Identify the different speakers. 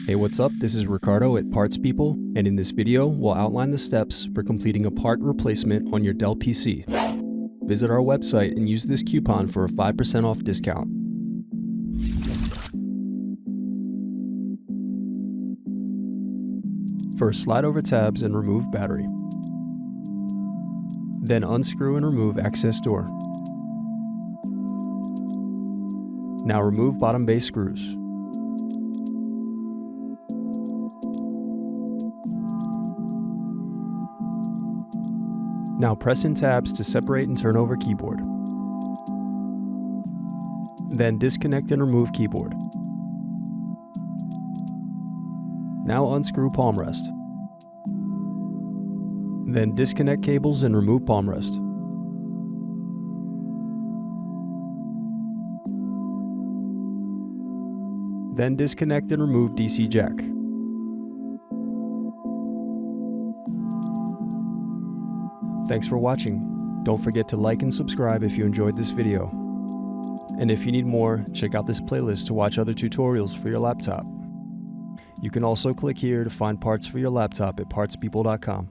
Speaker 1: Hey, what's up? This is Ricardo at Parts People, and in this video, we'll outline the steps for completing a part replacement on your Dell PC. Visit our website and use this coupon for a 5% off discount. First, slide over tabs and remove battery. Then unscrew and remove access door. Now remove bottom base screws. Now press in tabs to separate and turn over keyboard. Then disconnect and remove keyboard. Now unscrew palm rest. Then disconnect cables and remove palm rest. Then disconnect and remove DC jack. Thanks for watching. Don't forget to like and subscribe if you enjoyed this video. And if you need more, check out this playlist to watch other tutorials for your laptop. You can also click here to find parts for your laptop at partspeople.com.